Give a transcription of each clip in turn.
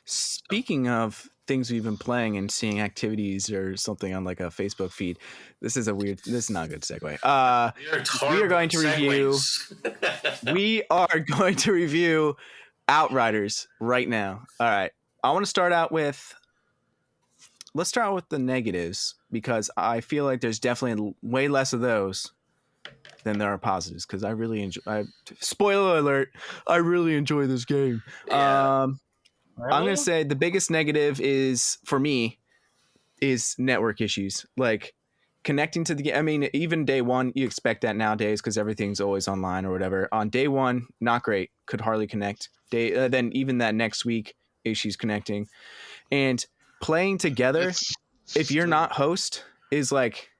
Speaking of things we've been playing and seeing activities or something on like a Facebook feed, this is not a good segue. We are going to review. We are going to review Outriders right now. All right, I want to start out with. Let's start out with the negatives because I feel like there's definitely way less of those than there are positives. Because I really enjoy. Spoiler alert! I really enjoy this game. Yeah. I'm gonna say the biggest negative is for me is network issues. Like connecting to the game. I mean, even day one, you expect that nowadays because everything's always online or whatever. On day one, not great. Could hardly connect. Then even that next week, issues connecting and playing together. If you're not host, is like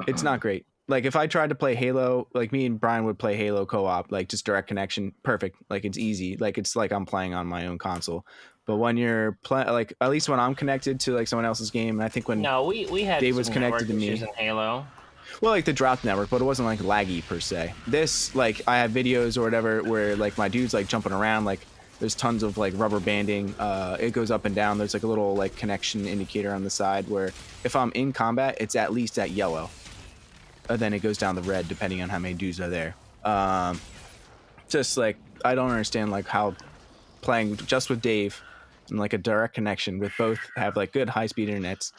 it's not great. Like if I tried to play Halo, like me and Brian would play Halo co-op, like just direct connection, perfect. Like it's easy. Like it's like I'm playing on my own console. But when you're playing, like at least when I'm connected to like someone else's game, and I think when we had Dave was connected to me in Halo. Well, like the drop network, but it wasn't like laggy per se. This, like, I have videos or whatever where like my dude's like jumping around, like there's tons of like rubber banding. It goes up and down. There's like a little like connection indicator on the side where if I'm in combat, it's at least at yellow. And then it goes down the red depending on how many dudes are there. Just like I don't understand like how playing just with Dave and like a direct connection with both have like good high speed internets.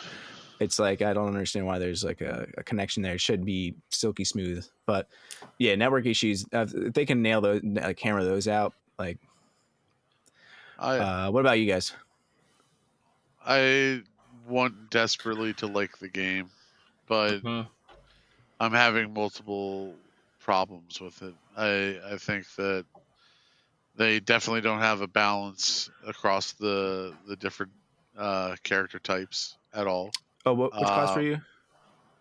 It's like I don't understand why there's like a connection there. It should be silky smooth, but yeah, network issues. If they can nail those, like hammer those out. Like, what about you guys? I want desperately to like the game, but I'm having multiple problems with it. I think that they definitely don't have a balance across the different character types at all. Oh, which class were you?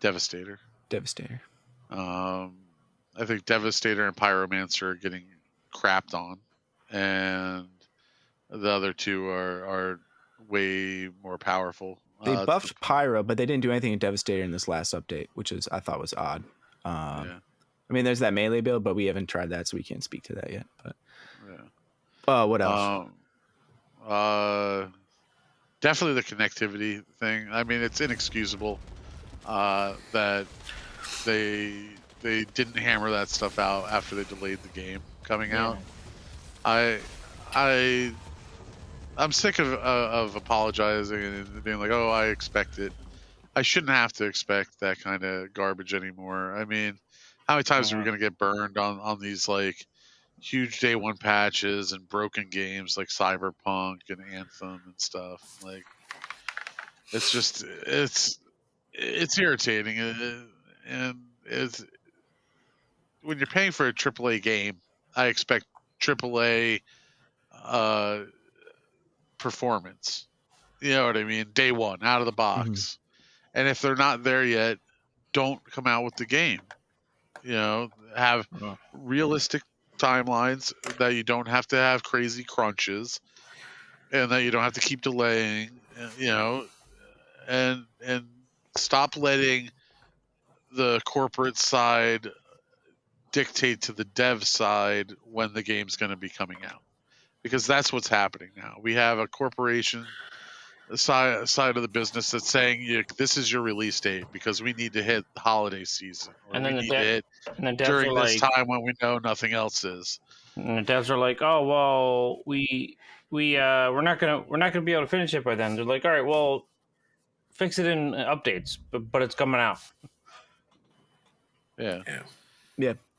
Devastator. Devastator. I think Devastator and Pyromancer are getting crapped on, and the other two are way more powerful. They buffed Pyro, but they didn't do anything in Devastator in this last update, which is I thought was odd. I mean, there's that melee build, but we haven't tried that, so we can't speak to that yet. But what else? Definitely the connectivity thing. I mean, it's inexcusable that they didn't hammer that stuff out after they delayed the game coming out. I'm sick of apologizing and being like, "Oh, I expect it." I shouldn't have to expect that kind of garbage anymore. I mean, how many times are we going to get burned on these like huge day one patches and broken games like Cyberpunk and Anthem and stuff? Like, it's just it's irritating, and it's when you're paying for a AAA game, I expect AAA performance. You know what I mean? Day one, out of the box. And if they're not there yet, don't come out with the game. You know, have realistic timelines that you don't have to have crazy crunches, and that you don't have to keep delaying. You know, and stop letting the corporate side dictate to the dev side when the game's going to be coming out, because that's what's happening now. We have a corporation side of the business that's saying this is your release date because we need to hit the holiday season, or and we then need to hit during this time when we know nothing else is. And the devs are like, "Oh well, we're not gonna be able to finish it by then." They're like, "All right, well, fix it in updates, but it's coming out." Yeah,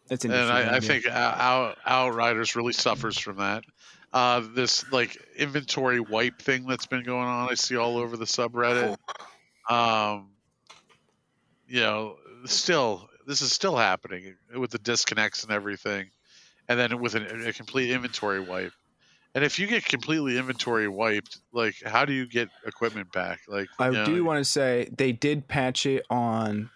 That's interesting. And I think Outriders really suffers from that. This like inventory wipe thing that's been going on, I see all over the subreddit. You know, this is still happening with the disconnects and everything, and then with a complete inventory wipe. And if you get completely inventory wiped, like how do you get equipment back? Like I do want to say they did patch it on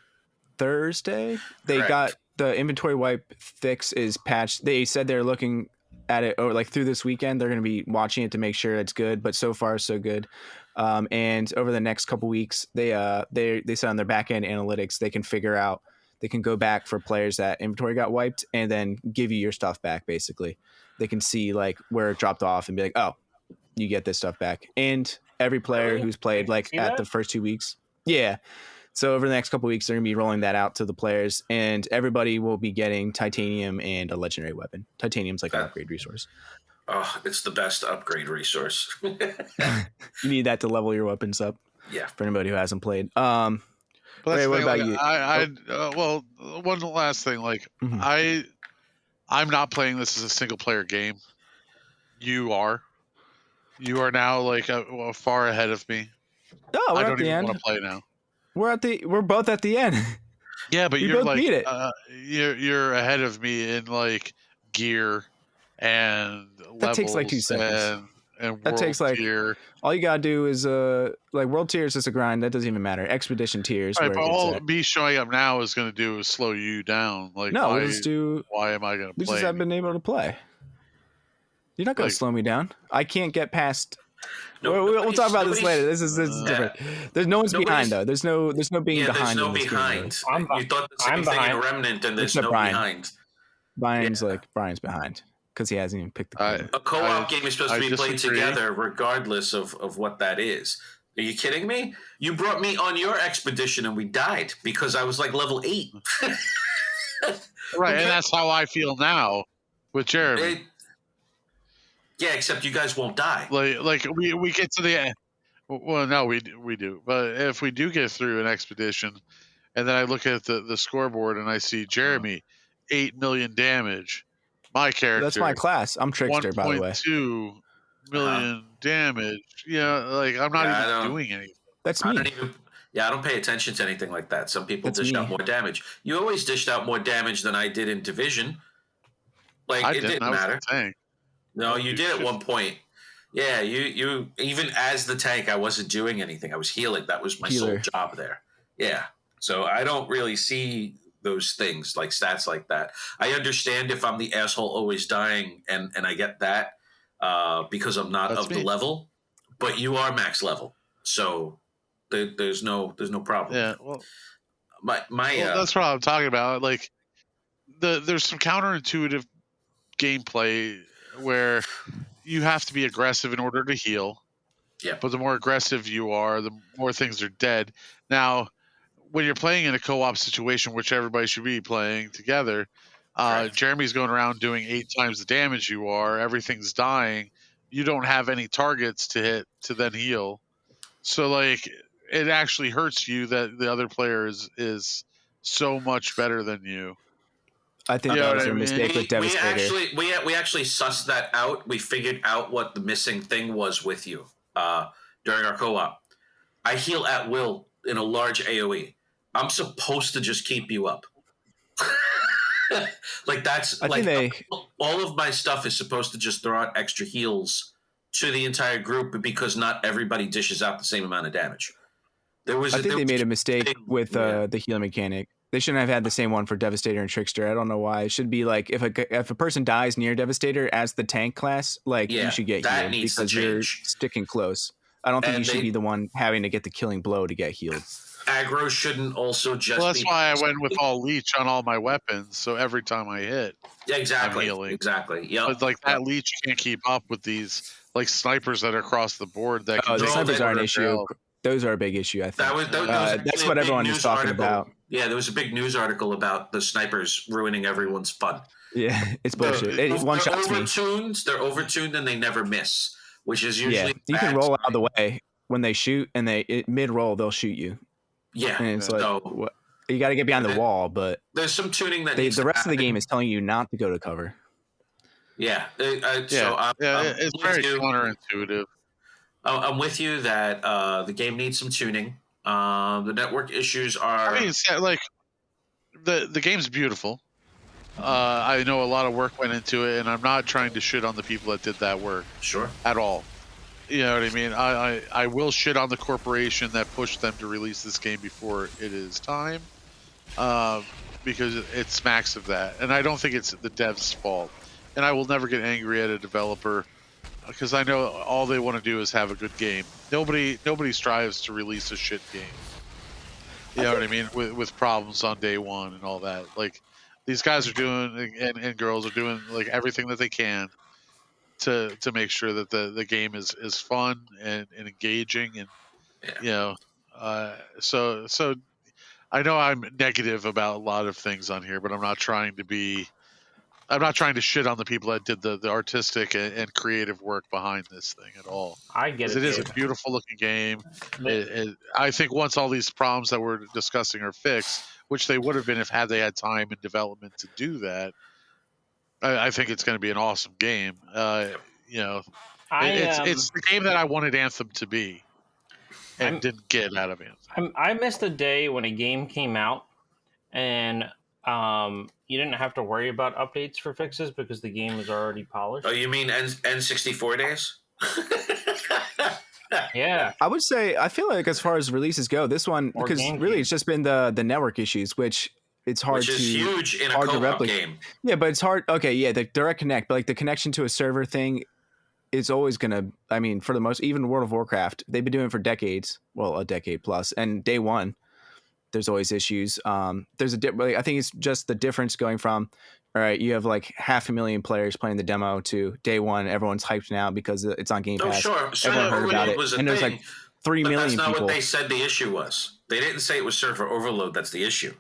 Thursday. They got the inventory wipe fix is patched. They said they're looking at it over like through this weekend. They're going to be watching it to make sure it's good, but so far so good. And over the next couple weeks, they said on their back end analytics they can figure out, they can go back for players that inventory got wiped and then give you your stuff back. Basically, they can see like where it dropped off and be like, oh, you get this stuff back. And every player Really? who's played You like see at that? the first 2 weeks. Yeah. So over the next couple weeks, they're going to be rolling that out to the players, and everybody will be getting titanium and a legendary weapon. Titanium's like an upgrade resource. Oh, it's the best upgrade resource. You need that to level your weapons up. Yeah. For anybody who hasn't played. But that's Ray, the what thing, about like, you? well, one last thing, like I'm not playing this as a single player game. You are now like far ahead of me. Oh, we're I at don't the even end. want to play now. We're both at the end. Yeah, but we you're both like beat it. you're ahead of me in like gear and That takes like 2 levels seconds. and That world takes like tier. all you gotta do is like world tier is just a grind. That doesn't even matter. Expedition tier is Right, where but it gets all at. me showing up now is going to do is slow you down. Like, No, why? we'll just do. Why am I going to We play? just haven't been able to play. You're not gonna Like- slow me down. I can't get past. No, we'll talk about this later. This is Yeah. different. There's no one's behind Nobody's- though. There's no being Yeah, there's behind no in this behind. game. I'm You thought the same I'm thing in behind. Remnant, and there's Except no Brian. behind. Brian's Yeah. Brian's behind because he hasn't even picked the color. A co-op game is supposed to be played disagree. together, regardless of what that is. Are you kidding me? You brought me on your expedition, and we died because I was like level 8. Right, and that's how I feel now with Jeremy. Yeah, except you guys won't die. Like we get to the end. Well, no, we do. But if we do get through an expedition, and then I look at the scoreboard and I see Jeremy, 8 million damage. My character, That's my class. I'm Trickster, by the way. 1.2 million damage. Yeah, like I'm not even doing anything. That's I me. don't even. Yeah, I don't pay attention to anything like that. Some people That's dish me. out more damage. You always dished out more damage than I did in Division. Like I it didn't I was matter. the tank. No, I you do did at shit. one point. Yeah, you even as the tank, I wasn't doing anything. I was healing. That was my Healer. sole job there. Yeah. So I don't really see those things like stats like that. I understand if I'm the asshole always dying and I get that because I'm not That's of me. the level, but you are max level. So there's no problem. Yeah, well, My that's what I'm talking about. Like there's some counterintuitive gameplay where you have to be aggressive in order to heal. Yeah. But the more aggressive you are, the more things are dead. Now, when you're playing in a co-op situation, which everybody should be playing together, Right. Jeremy's going around doing 8 times the damage you are. Everything's dying. You don't have any targets to hit to then heal. So, like, it actually hurts you that the other player is so much better than you. I think You know that what was I their mean? mistake with Devastator. We actually sussed that out. We figured out what the missing thing was with you during our co-op. I heal at will in a large AoE. I'm supposed to just keep you up. Like that's I like think all of my stuff is supposed to just throw out extra heals to the entire group because not everybody dishes out the same amount of damage. I think they made a mistake with Yeah. the healing mechanic. They shouldn't have had the same one for Devastator and Trickster. I don't know why. It should be like if a person dies near Devastator as the tank class, like Yeah, you should get that healed needs to because you're change. sticking close. I don't think And you should they- be the one having to get the killing blow to get healed. Aggro shouldn't also just Well, that's be. why I went with all leech on all my weapons. So every time I hit, Yeah, exactly. I'm healing. Exactly. Yeah. but like that leech can't keep up with these like snipers that are across the board. That can Oh, the take snipers are an quarter issue. health. Those are a big issue. I think That was that's actually what a big everyone is news talking article. about. Yeah, there was a big news article about the snipers ruining everyone's fun. Yeah, it's They're- bullshit. It one shots me. They're overtuned and they never miss, which is usually Yeah, you can bad roll out sign. of the way when they shoot, and mid roll they'll shoot you, Yeah. and it's like So what, you got to get behind the wall. But there's some tuning that the needs rest of the happen. game is telling you not to go to cover. Yeah. Yeah, So I'm it's with very you. counterintuitive. I'm with you that the game needs some tuning. The network issues are. I mean, it's like the game's beautiful. I know a lot of work went into it, and I'm not trying to shit on the people that did that work Sure. at all. You know what I mean? I will shit on the corporation that pushed them to release this game before it is time, because it smacks of that. And I don't think it's the devs' fault. And I will never get angry at a developer because I know all they want to do is have a good game. Nobody strives to release a shit game. You know what I mean? With problems on day one and all that. Like these guys are doing and girls are doing like everything that they can to make sure that the game is fun and engaging, and Yeah. so I know I'm negative about a lot of things on here, but I'm not trying to shit on the people that did the artistic and creative work behind this thing at all. I get Because it. it is a Dave. beautiful looking game. I think once all these problems that we're discussing are fixed, which they would have been if had they had time and development to do that, I think it's going to be an awesome game. It's the game that I wanted Anthem to be and didn't get out of Anthem. I missed a day when a game came out and you didn't have to worry about updates for fixes because the game was already polished. Oh, you mean N64 days? Yeah. I would say, I feel like as far as releases go, this one, Or because GameCube. really it's just been the network issues, which it's hard Which is huge in a hard to co-op replicate. game. Yeah, but it's hard. Okay, yeah, the direct connect, but like the connection to a server thing is always gonna. I mean, for the most, even World of Warcraft, they've been doing it for decades. Well, a decade plus, and day one, there's always issues. There's I think it's just the difference going from, all right, you have like 500,000 players playing the demo to day one, everyone's hyped now because it's on Game Oh, Pass. sure. Everyone heard about Overload it, was a and there's thing, like 3 but million that's not people. what they said the issue was. They didn't say it was server overload. That's the issue.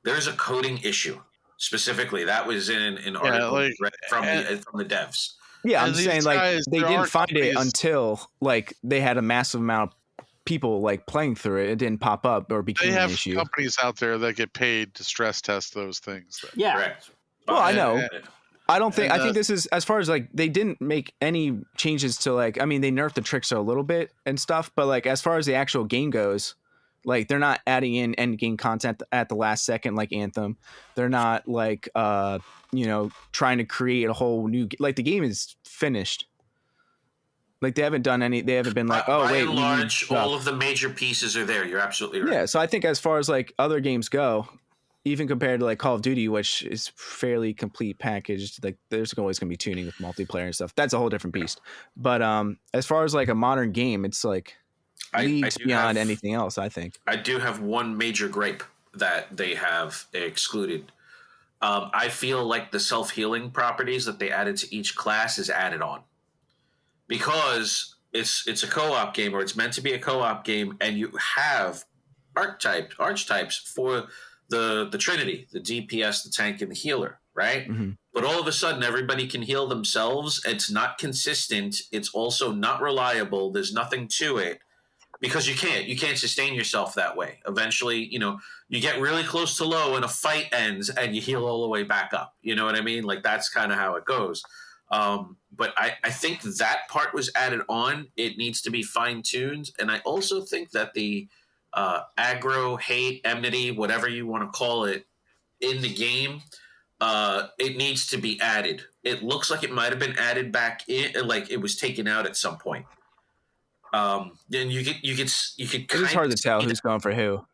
There's a coding issue specifically. That was in an article from the devs. Yeah, I'm And just these saying, like, guys, they there didn't are find it companies- until like they had a massive amount of people like playing through it. It didn't pop up or They became an have issue. companies out there that get paid to stress test those things. Yeah. Correct. Well, I know. I don't think. And, I think this is, as far as like, they didn't make any changes to like. I mean, they nerfed the trickster a little bit and stuff, but like as far as the actual game goes, like they're not adding in end game content at the last second like Anthem. They're not like trying to create a whole new, like the game is finished. Like they haven't done any. They haven't been like, by wait, and we need large, stuff. all of the major pieces are there. You're absolutely right. Yeah, so I think as far as like other games go, even compared to like Call of Duty, which is fairly complete packaged, like there's always going to be tuning with multiplayer and stuff. That's a whole different beast. But as far as like a modern game, it's like leagues beyond anything else, I think. I do have one major gripe that they have excluded. I feel like the self-healing properties that they added to each class is added on. Because it's a co-op game, or it's meant to be a co-op game, and you have archetypes for the Trinity, the DPS, the tank, and the healer, right? Mm-hmm. But all of a sudden, everybody can heal themselves. It's not consistent. It's also not reliable. There's nothing to it because you can't sustain yourself that way. Eventually, you get really close to low and a fight ends and you heal all the way back up. You know what I mean? Like that's kind of how it goes. But I think that part was added on. It needs to be fine-tuned. And I also think that the aggro, hate, enmity, whatever you want to call it, in the game, it needs to be added. It looks like it might have been added back in, like it was taken out at some point. Then you could It's hard to tell who's going for who.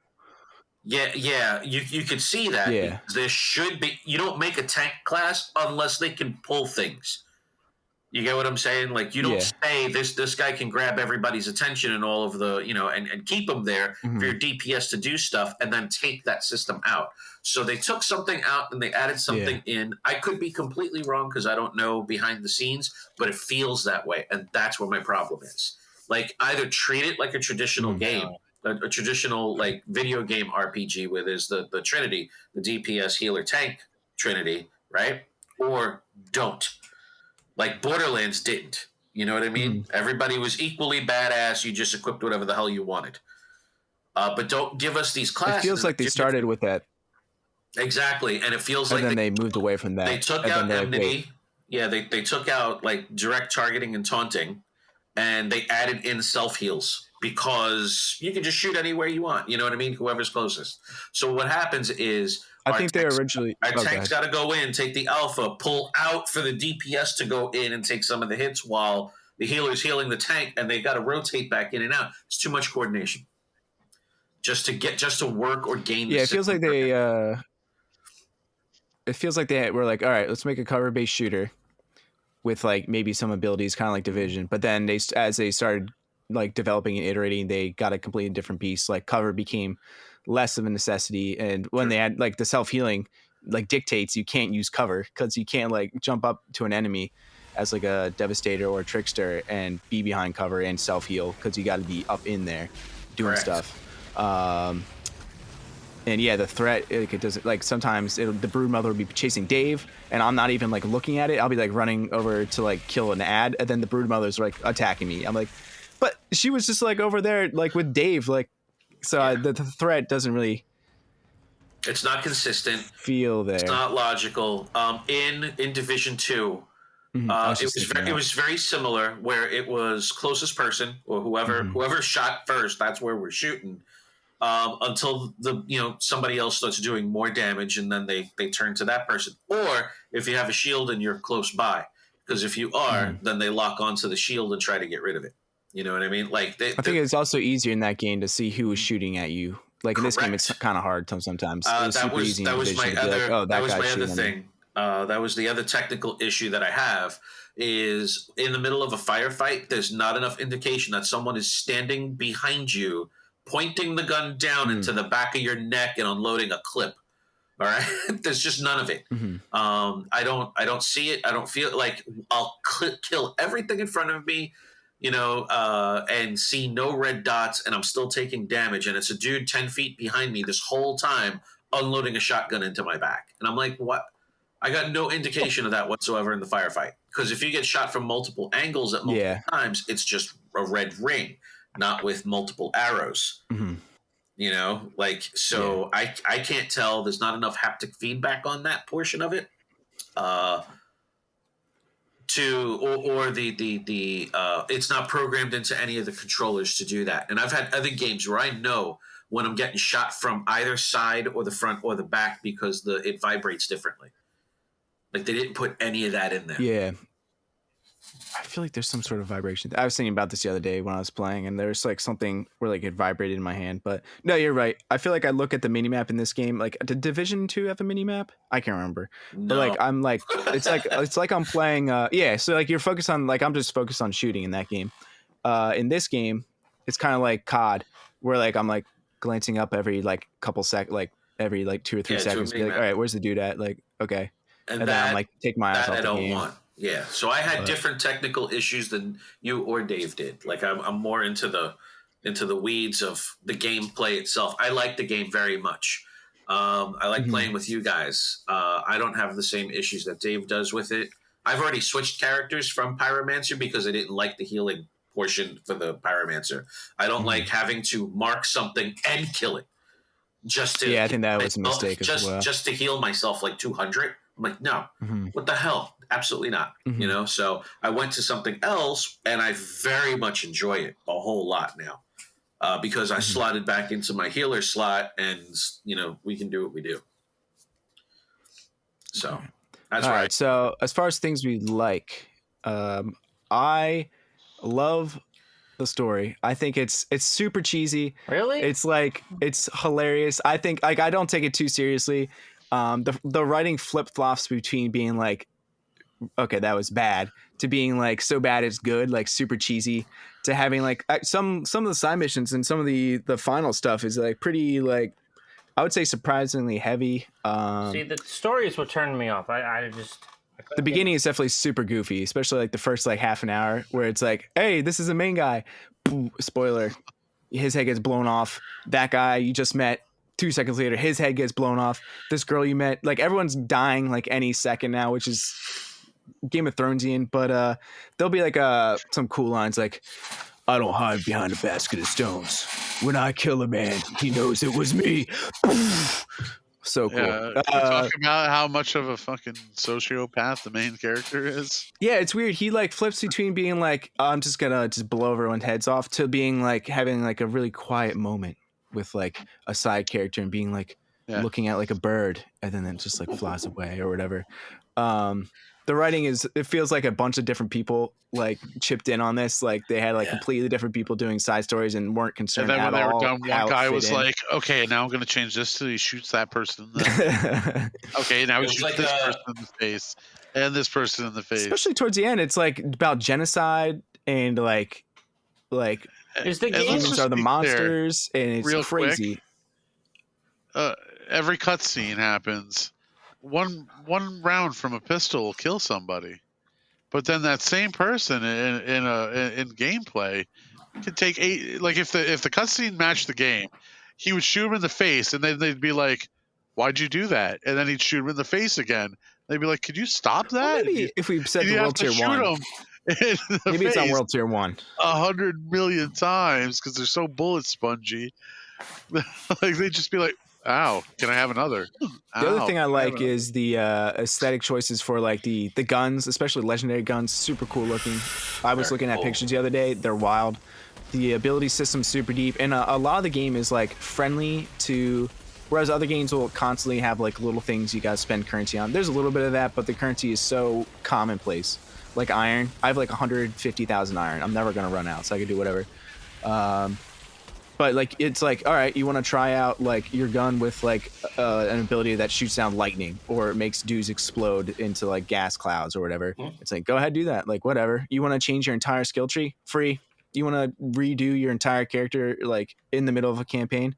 Yeah, you could see that. Yeah. There should be. You don't make a tank class unless they can pull things. You get what I'm saying? Like you don't say this guy can grab everybody's attention and all of the and keep them there for your DPS to do stuff and then take that system out. So they took something out and they added something in. I could be completely wrong because I don't know behind the scenes, but it feels that way, and that's where my problem is. Like either treat it like a traditional game. A traditional like video game RPG where there's the Trinity, the DPS healer tank Trinity, right? Or don't. Like Borderlands didn't. You know what I mean? Everybody was equally badass. You just equipped whatever the hell you wanted. But don't give us these classes. It feels like they started with that. Exactly. And it feels and like then they moved away from that. They took out enmity. Yeah, they took out like direct targeting and taunting, and they added in self-heals. Because you can just shoot anywhere you want. You know what I mean? Whoever's closest. So what happens is I think they originally our tanks got to go in, take the alpha, pull out for the DPS to go in and take some of the hits while the healer's healing the tank, and they got to rotate back in and out. It's too much coordination just to work or gain. Yeah, it feels like they. It feels like they were like, all right, let's make a cover-based shooter with like maybe some abilities, kind of like Division. But then as they started like developing and iterating, they got a completely different piece. Like cover became less of a necessity, and when they had like the self-healing like dictates you can't use cover because you can't like jump up to an enemy as like a devastator or a trickster and be behind cover and self heal because you got to be up in there doing stuff. And yeah, the threat, like, it doesn't, like, sometimes the broodmother will be chasing Dave and I'm not even like looking at it. I'll be like running over to like kill an ad, and then the broodmother's like attacking me. I'm like, but she was just like over there like with Dave, like, so the threat doesn't really, it's not consistent, feel there. It's not logical. In Division 2, it was very similar, where it was closest person or whoever shot first, that's where we're shooting. Until somebody else starts doing more damage, and then they turn to that person. Or if you have a shield and you're close by, because if you are, then they lock onto the shield and try to get rid of it. You know what I mean? Like I think it's also easier in that game to see who is shooting at you. Like in this game, it's kind of hard sometimes. That was my other thing. That was the other technical issue that I have. Is in the middle of a firefight, there's not enough indication that someone is standing behind you, pointing the gun down into the back of your neck and unloading a clip. All right, there's just none of it. I don't see it. I don't feel it. Like I'll kill everything in front of me, and see no red dots, and I'm still taking damage, and it's a dude 10 feet behind me this whole time unloading a shotgun into my back, and I'm like, what? I got no indication of that whatsoever in the firefight, because if you get shot from multiple angles at multiple times, it's just a red ring, not with multiple arrows. I can't tell. There's not enough haptic feedback on that portion of it. It's not programmed into any of the controllers to do that. And I've had other games where I know when I'm getting shot from either side or the front or the back because it vibrates differently. Like they didn't put any of that in there. Yeah. I feel like there's some sort of vibration. I was thinking about this the other day when I was playing, and there's like something where like it vibrated in my hand. But no, you're right. I feel like I look at the minimap in this game. Like, did Division 2 have a minimap? I can't remember. No. But like I'm like it's like I'm playing. So like you're focused on, like, I'm just focused on shooting in that game. In this game, it's kind of like COD, where like I'm like glancing up every like couple like every like 2 or 3 seconds. Be like, all right, where's the dude at? Like, okay, and then I'm like take my eyes off the game. Yeah, so I had different technical issues than you or Dave did. Like I'm more into the weeds of the gameplay itself. I like the game very much. I like playing with you guys. I don't have the same issues that Dave does with it. I've already switched characters from Pyromancer because I didn't like the healing portion for the Pyromancer. I don't like having to mark something and kill it. I think that was a mistake as well. Just to heal myself like 200. I'm like, no, what the hell? Absolutely not. So I went to something else, and I very much enjoy it a whole lot now because I slotted back into my healer slot, and we can do what we do. So that's all right. So as far as things we like, I love the story. I think it's super cheesy. Really? It's like, it's hilarious. I think, like, I don't take it too seriously. The writing flip-flops between being like, okay, that was bad, to being like so bad it's good, like super cheesy, to having like some of the side missions and some of the final stuff is like pretty, like, I would say surprisingly heavy. See, the story is what turned me off. The beginning is definitely super goofy, especially like the first like half an hour where it's like, hey, this is the main guy. Boom, spoiler, his head gets blown off. That guy you just met, 2 seconds later, his head gets blown off. This girl you met, like, everyone's dying like any second now, which is Game of Thronesian. But there'll be like some cool lines like, I don't hide behind a basket of stones. When I kill a man, he knows it was me. So cool. You're talking about how much of a fucking sociopath the main character is. Yeah, it's weird. He like flips between being like, I'm just gonna blow everyone's heads off, to being like having like a really quiet moment with like a side character and being like looking at like a bird, and then it just like flies away or whatever. The writing it feels like a bunch of different people like chipped in on this. Like they had like completely different people doing side stories and weren't concerned at all. And then when they were done, one guy was like, okay, now I'm going to change this so he shoots that person. Okay, now he shoots like this person in the face and this person in the face. Especially towards the end, it's like about genocide and like is the humans are the monsters, and it's real crazy. Quick, every cutscene happens. One round from a pistol will kill somebody. But then that same person in gameplay could take like if the cutscene matched the game, he would shoot him in the face, and then they'd be like, "Why'd you do that?" And then he'd shoot him in the face again. They'd be like, "Could you stop that?" Well, maybe if we set the you have World to Tier shoot 1. him in the Maybe it's on face World Tier 1. 100 million times because they're so bullet spongy. Like they'd just be like, "Ow, can I have another?" The other thing I can have like another?" is the aesthetic choices for like the guns, especially legendary guns, super cool looking. I was Very looking at cool. pictures the other day; they're wild. The ability system's super deep, and a lot of the game is like friendly to. Whereas other games will constantly have like little things you guys spend currency on. There's a little bit of that, but the currency is so commonplace. Like iron, I have like 150,000 iron. I'm never gonna run out, so I can do whatever. But like it's like, all right, you want to try out like your gun with like an ability that shoots down lightning or it makes dudes explode into like gas clouds or whatever. It's like, go ahead, do that. Like whatever. You want to change your entire skill tree? Free. You want to redo your entire character like in the middle of a campaign?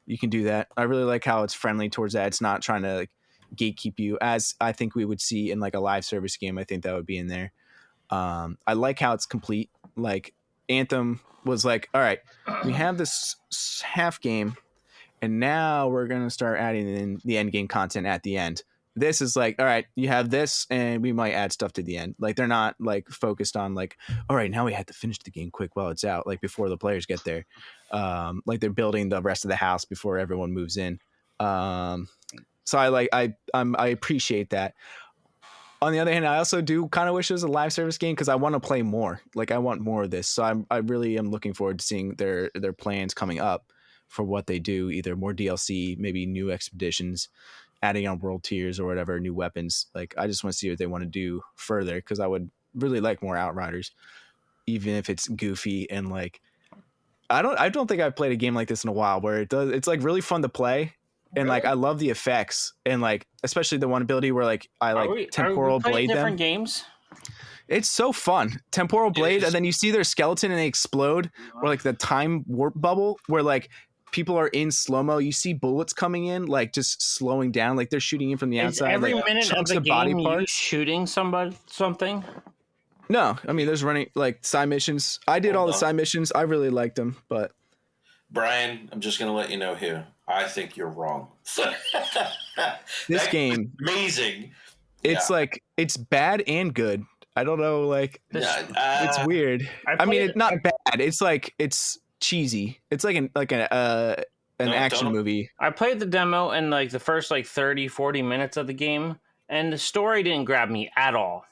You can do that. I really like how it's friendly towards that. It's not trying to like gatekeep you, as I think we would see in like a live service game. I think that would be in there. I like how it's complete. Like Anthem was like, all right, we have this half game, and now we're gonna start adding in the end game content at the end. This is like, all right, you have this, and we might add stuff to the end. Like they're not like focused on like, all right, now we have to finish the game quick while it's out, like before the players get there. Like they're building the rest of the house before everyone moves in. So I appreciate that. On the other hand, I also do kind of wish it was a live service game because I want to play more. Like I want more of this. So I really am looking forward to seeing their plans coming up for what they do. Either more DLC, maybe new expeditions, adding on world tiers or whatever, new weapons. Like I just want to see what they want to do further because I would really like more Outriders, even if it's goofy and like I don't think I've played a game like this in a while where it's like really fun to play. And like I love the effects and like especially the one ability where like I like temporal blade different them. games? It's so fun. Temporal blade, and then you see their skeleton and they explode, or like the time warp bubble where like people are in slow-mo. You see bullets coming in, like just slowing down, like they're shooting in from the outside. Every like, minute of chunks the body game, you parts. shooting something. No, I mean there's running like side missions. I did all the side missions. I really liked them, but Brian, I'm just going to let you know here. I think you're wrong. this game, amazing. It's like it's bad and good. I don't know, like it's weird. I mean, it's not bad. It's like it's cheesy. It's like an action movie. I played the demo and like the first like 30-40 minutes of the game, and the story didn't grab me at all.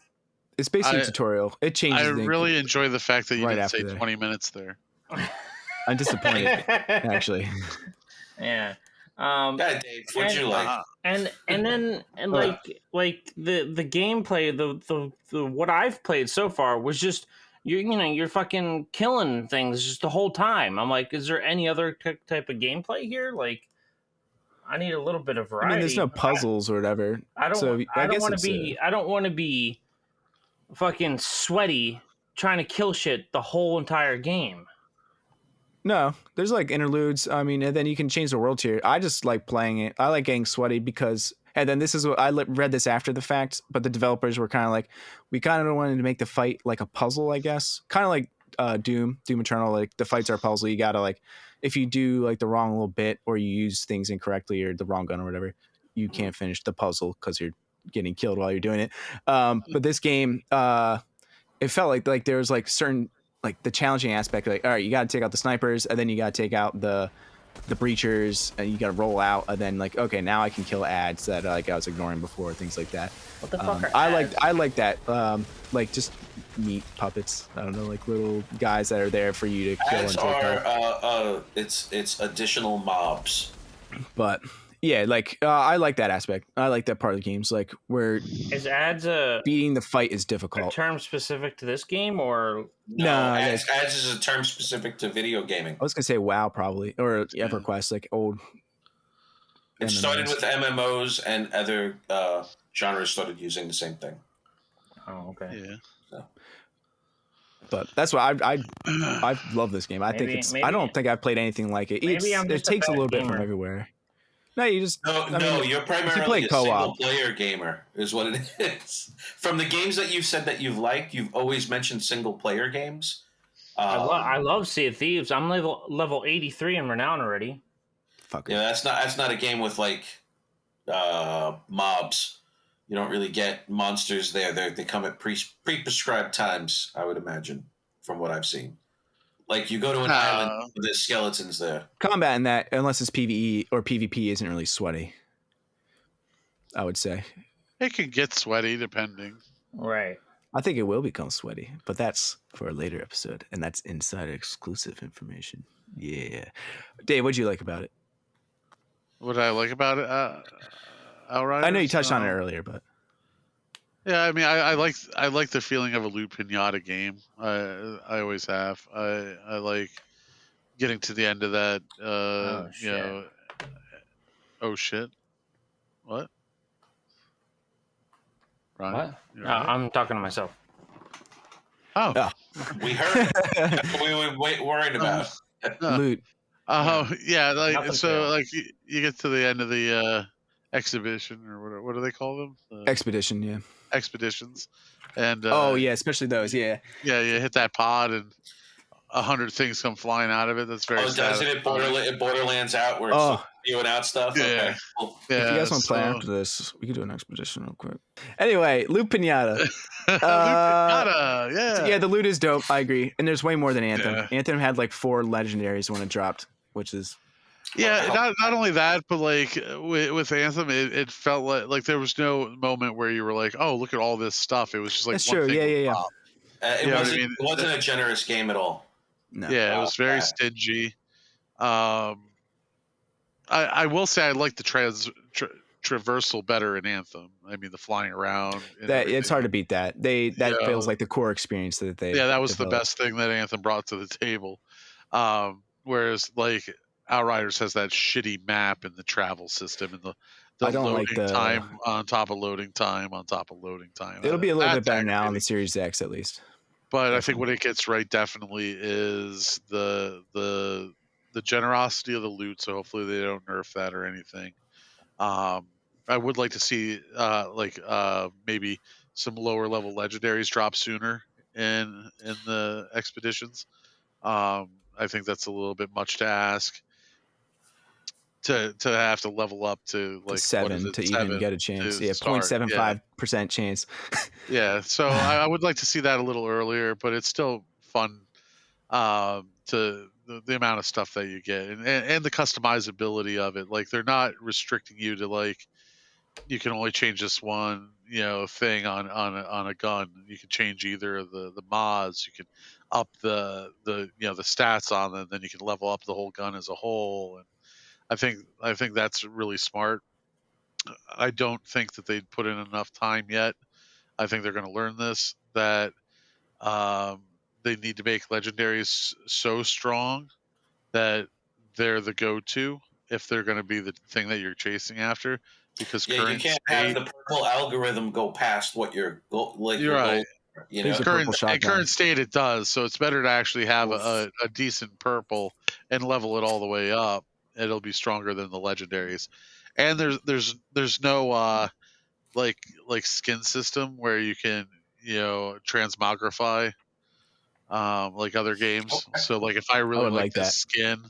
It's basically a tutorial. It changes. I really enjoy the fact that you right didn't say that. 20 minutes there. I'm disappointed, actually. Yeah. Yeah, Dave, what'd you like? And then like the gameplay, the what I've played so far was just you're fucking killing things just the whole time. I'm like, is there any other type of gameplay here? Like, I need a little bit of variety. I mean, there's no puzzles or whatever. I don't want to be fucking sweaty trying to kill shit the whole entire game. No, there's like interludes. I mean, and then you can change the world tier. I just like playing it. I like getting sweaty because, and then this is what I read this after the fact, but the developers were kind of like, we kind of wanted to make the fight like a puzzle, I guess. Kind of like Doom Eternal. Like the fights are a puzzle. You gotta like, if you do like the wrong little bit or you use things incorrectly or the wrong gun or whatever, you can't finish the puzzle because you're getting killed while you're doing it. But this game, it felt like there was like certain. Like the challenging aspect, like, all right, you got to take out the snipers, and then you got to take out the breachers, and you got to roll out, and then like, okay, now I can kill ads that like I was ignoring before, things like that. What the fuck are ads? I like that, like just meat puppets. I don't know, like little guys that are there for you to kill. Ads are it's additional mobs. But yeah, like I like that aspect. I like that part of the games, like where is ads beating the fight is difficult. A term specific to this game, or no? Ads is a term specific to video gaming. I was gonna say WoW probably or EverQuest, like old. It started with MMOs, and other genres started using the same thing. Oh, okay. Yeah. So. But that's why I love this game. I think it's. I don't think I've played anything like it. It takes a little bit from everywhere. No, you just you're if primarily you play a co-op. single player gamer, is what it is. From the games that you've said that you've liked, you've always mentioned single player games. I love Sea of Thieves. I'm level 83 in Renown already. Fucker. Yeah, that's not a game with like mobs. You don't really get monsters there. They come at pre-prescribed times, I would imagine, from what I've seen. Like you go to an island, there's skeletons there. Combat in that, unless it's PvE or PvP, isn't really sweaty. I would say. It can get sweaty depending. Right. I think it will become sweaty, but that's for a later episode, and that's insider exclusive information. Yeah. Dave, what'd you like about it? What I like about it, Outriders? I know you touched on it earlier, but yeah, I mean, I like the feeling of a loot pinata game. I always have. I like getting to the end of that. You know, oh shit, what? Ryan, What? you all right? I'm talking to myself. Oh, We heard. That's what we were worried about. loot. Oh, yeah. Like Nothing so, failed. like you get to the end of the exhibition or what do they call them? Expedition, yeah. Expeditions, and Oh yeah, especially those, yeah. yeah, you hit that pod and 100 things come flying out of it. That's very Doesn't satisfying. it Borderlands out where it's spewing out stuff? Yeah. Okay, cool. Yeah, If you guys want to play after this, we can do an expedition real quick. Anyway, loot pinata. Loot pinata, yeah. Yeah, the loot is dope. I agree, and there's way more than Anthem. Yeah. Anthem had like 4 legendaries when it dropped, which is Yeah, not only that, but like with Anthem, it felt like there was no moment where you were like, "Oh, look at all this stuff." It was just like that's one true. thing. Yeah. It wasn't a generous game at all. No. Yeah, it was very stingy. I will say I like the traversal better in Anthem. I mean, the flying around. That it's hard to beat that. That feels like the core experience that they. Yeah, that was developed. the best thing that Anthem brought to the table. Whereas like Outriders has that shitty map and the travel system and the I don't loading like the time on top of loading time on top of loading time. It'll be a little bit better now on aggravating. the Series X at least. But I think what it gets right definitely is the generosity of the loot. So hopefully they don't nerf that or anything. I would like to see maybe some lower level legendaries drop sooner in the expeditions. I think that's a little bit much to ask. To have to level up to like 7 to even get a chance. Yeah, 0.75% chance. Yeah, so I would like to see that a little earlier, but it's still fun to the amount of stuff that you get and the customizability of it. Like they're not restricting you to like you can only change this one thing on a gun. You can change either of the mods. You can up the stats on them, then you can level up the whole gun as a whole. And I think that's really smart. I don't think that they'd put in enough time yet. I think they're going to learn this, that they need to make legendaries so strong that they're the go-to if they're going to be the thing that you're chasing after. Because you can't have the purple algorithm go past what you're you're right. Current state it does, so it's better to actually have a decent purple and level it all the way up. It'll be stronger than the legendaries, and there's no like skin system where you can transmogrify like other games. Okay. So like if I really like this that. skin,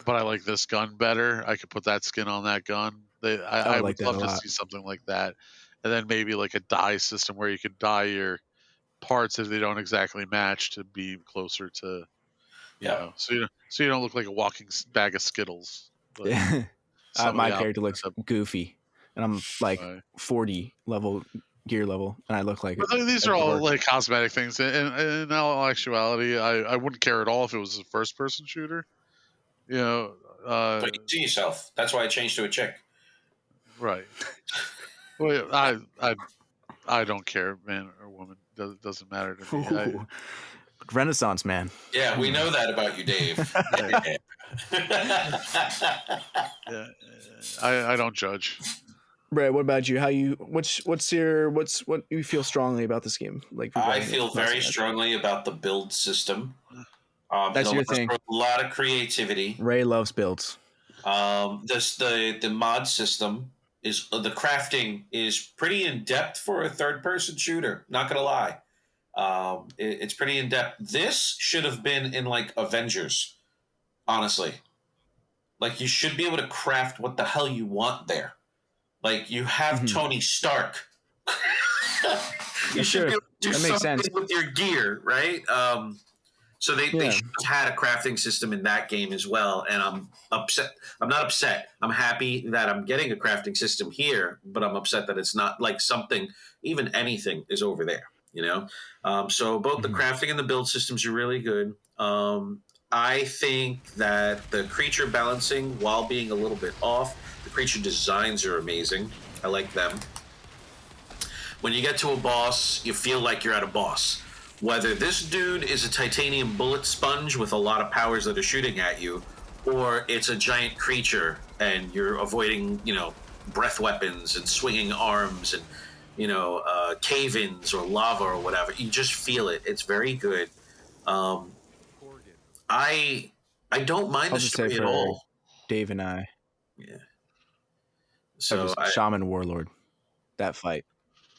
but I like this gun better, I could put that skin on that gun. I would love to see something like that, and then maybe like a dye system where you could dye your parts if they don't exactly match to be closer to so you don't look like a walking bag of Skittles. Yeah. My character looks goofy, and I'm like 40 gear level, and I look like these are all like cosmetic things. And in all actuality, I wouldn't care at all if it was a first person shooter. But you see yourself. That's why I changed to a chick. Right. Well, I don't care, man or woman. Doesn't matter to me. Renaissance man. Yeah, we know that about you, Dave. Yeah, I don't judge. Brad, what about you? What you feel strongly about this game? Like I feel very strongly about the build system. That's your thing. A lot of creativity. Ray loves builds. The mod system is the crafting is pretty in depth for a third person shooter. Not gonna lie, it's pretty in depth. This should have been in like Avengers, honestly. Like you should be able to craft what the hell you want there. Like you have Mhm. Tony Stark. You Yeah, should be sure. able to do That makes something sense. with your gear, right? So they Yeah. should have had a crafting system in that game as well. And I'm upset. I'm not upset. I'm happy that I'm getting a crafting system here, but I'm upset that it's not like something, even anything is over there, you know? So both the Mhm. crafting and the build systems are really good. I think that the creature balancing, while being a little bit off, the creature designs are amazing. I like them. When you get to a boss, you feel like you're at a boss. Whether this dude is a titanium bullet sponge with a lot of powers that are shooting at you, or it's a giant creature and you're avoiding, breath weapons and swinging arms and, cave-ins or lava or whatever, you just feel it. It's very good. Um, I I don't mind I'll the just say story at for all. Dave and I, Yeah. it So was Shaman Warlord. That fight.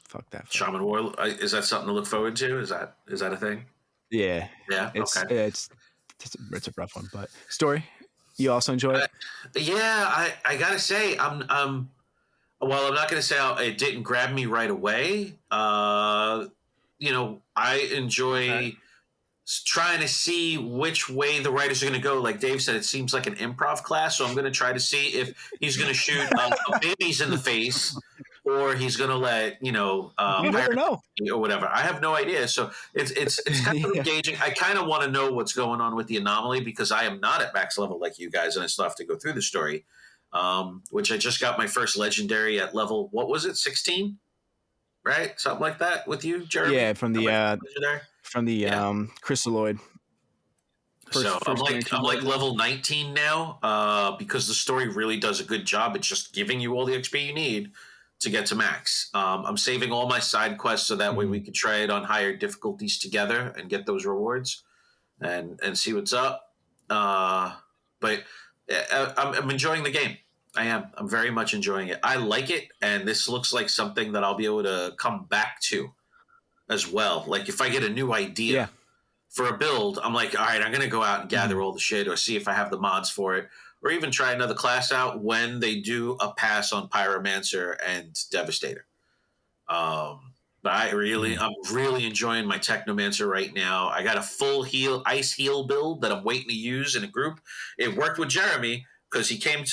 Fuck that fight. Shaman War, is that something to look forward to? Is that a thing? Yeah. Yeah. It's Okay. it's it's a rough one, but story. You also enjoy it? Yeah, I gotta say, well, I'm not gonna say it didn't grab me right away. I enjoy trying to see which way the writers are going to go. Like Dave said, it seems like an improv class, so I'm going to try to see if he's going to shoot babies in the face, or he's going to let You never pirates know. or whatever. I have no idea. So it's kind of Yeah. engaging. I kind of want to know what's going on with the anomaly because I am not at max level like you guys, and I still have to go through the story. Which I just got my first legendary at level. What was it? 16, right? Something like that with you, Jeremy. Yeah, Legendary. from the Yeah. Crystalloid. So I'm First like guaranteed I'm like level. level 19 now, because the story really does a good job at just giving you all the XP you need to get to max. I'm saving all my side quests so that way we could try it on higher difficulties together and get those rewards and see what's up. But I'm enjoying the game. I am. I'm very much enjoying it. I like it, and this looks like something that I'll be able to come back to as well. Like if I get a new idea Yeah. for a build, I'm like, all right, I'm going to go out and gather Mhm. all the shit or see if I have the mods for it or even try another class out when they do a pass on Pyromancer and Devastator. But I'm really enjoying my Technomancer right now. I got a full ice heal build that I'm waiting to use in a group. It worked with Jeremy because he came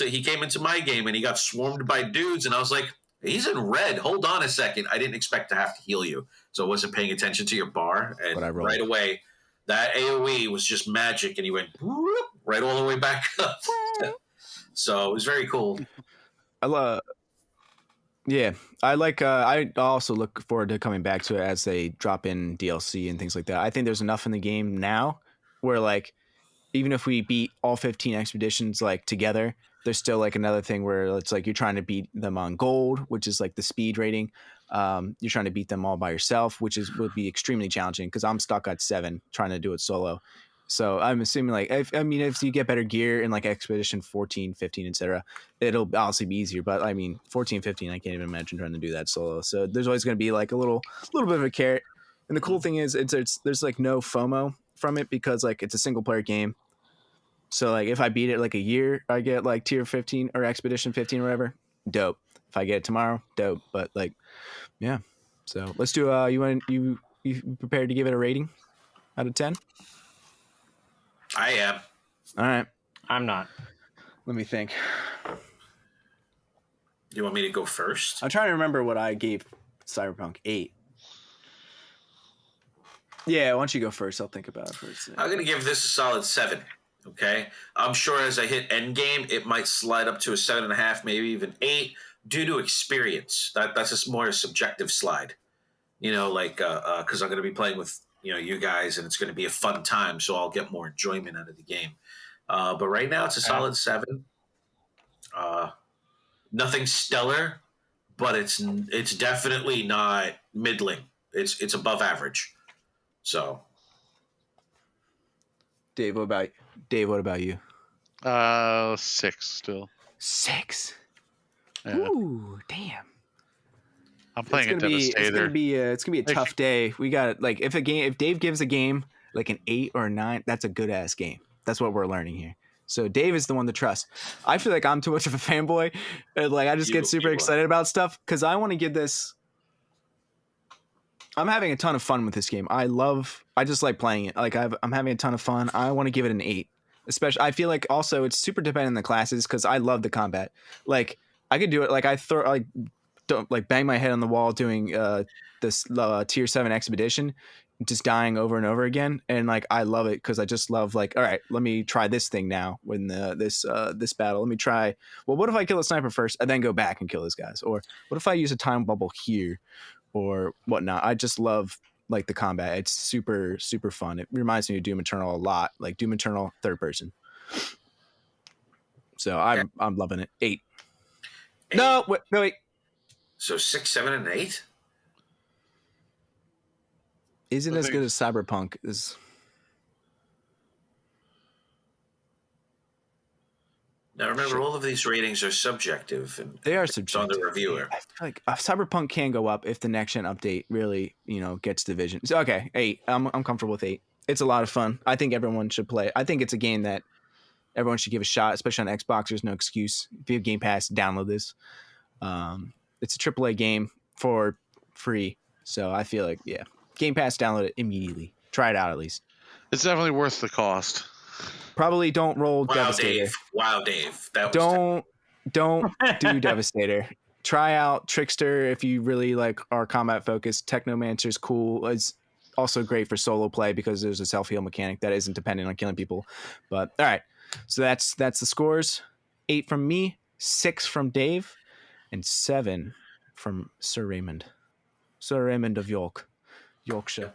into my game and he got swarmed by dudes, and I was like, he's in red. Hold on a second. I didn't expect to have to heal you, so I wasn't paying attention to your bar, What I and right rolled. away, that AOE was just magic, and he went whoop, right all the way back up. So it was very cool. I love. Yeah, I like. I also look forward to coming back to it as they drop in DLC and things like that. I think there's enough in the game now where like even if we beat all 15 expeditions like together, there's still like another thing where it's like you're trying to beat them on gold, which is like the speed rating. You're trying to beat them all by yourself, which would be extremely challenging because I'm stuck at 7 trying to do it solo. So I'm assuming like if you get better gear in like expedition 14, 15, etc., it'll obviously be easier. But I mean 14, 15, I can't even imagine trying to do that solo. So there's always going to be like a little bit of a carrot. And the cool thing is there's like no FOMO from it because like it's a single player game. So like if I beat it like a year, I get like tier 15 or expedition 15 or whatever. Dope. If I get it tomorrow, dope. But like, yeah. So let's do you prepared to give it a rating out of 10? I am. All right. I'm not. Let me think. You want me to go first? I'm trying to remember what I gave Cyberpunk 8. Yeah, why don't you go first? I'll think about it first. I'm going to give this a solid 7. Okay. I'm sure as I hit endgame, it might slide up to a 7.5, maybe even 8 due to experience. That's just more a subjective slide, because I'm going to be playing with, you guys and it's going to be a fun time. So I'll get more enjoyment out of the game. But right now it's a solid 7. Nothing stellar, but it's definitely not middling. It's above average. So Dave, what about you? 6 still. 6. Yeah. Ooh, damn. I'm playing a Devastator. It's gonna be a tough day. We got like if Dave gives a game like an 8 or a 9, that's a good ass game. That's what we're learning here. So Dave is the one to trust. I feel like I'm too much of a fanboy. And like I just get super excited about stuff because I want to give this. I'm having a ton of fun with this game. I just like playing it. Like I'm having a ton of fun. I want to give it an 8. Especially, I feel like also it's super dependent on the classes because I love the combat. Like I could do it. Like I don't like bang my head on the wall doing this tier 7 expedition, just dying over and over again, and like I love it because I just love like, all right, let me try this thing now when this battle. Let me try, well, what if I kill a sniper first and then go back and kill those guys, or what if I use a time bubble here or whatnot. I just love like the combat. It's super super fun. It reminds me of Doom Eternal a lot, like Doom Eternal third person. So I'm loving it. 8. No, wait. So 6, 7, and 8. Isn't as good as Cyberpunk is. Now remember, all of these ratings are subjective, and they are it's subjective. on the reviewer. I feel like Cyberpunk can go up if the next gen update really, gets the vision. So, okay, 8. I'm comfortable with 8. It's a lot of fun. I think everyone should play. I think it's a game that everyone should give a shot, especially on Xbox. There's no excuse. If you have Game Pass, download this. It's a AAA game for free, so I feel like Game Pass, download it immediately. Try it out at least. It's definitely worth the cost. Probably don't roll Devastator. Wow, Dave. That was don't do Devastator. Try out Trickster if you really like are combat focused. Technomancer's cool. It's also great for solo play because there's a self-heal mechanic that isn't dependent on killing people. But all right, so that's the scores. 8 from me, 6 from Dave, and 7 from Sir Raymond of Yorkshire.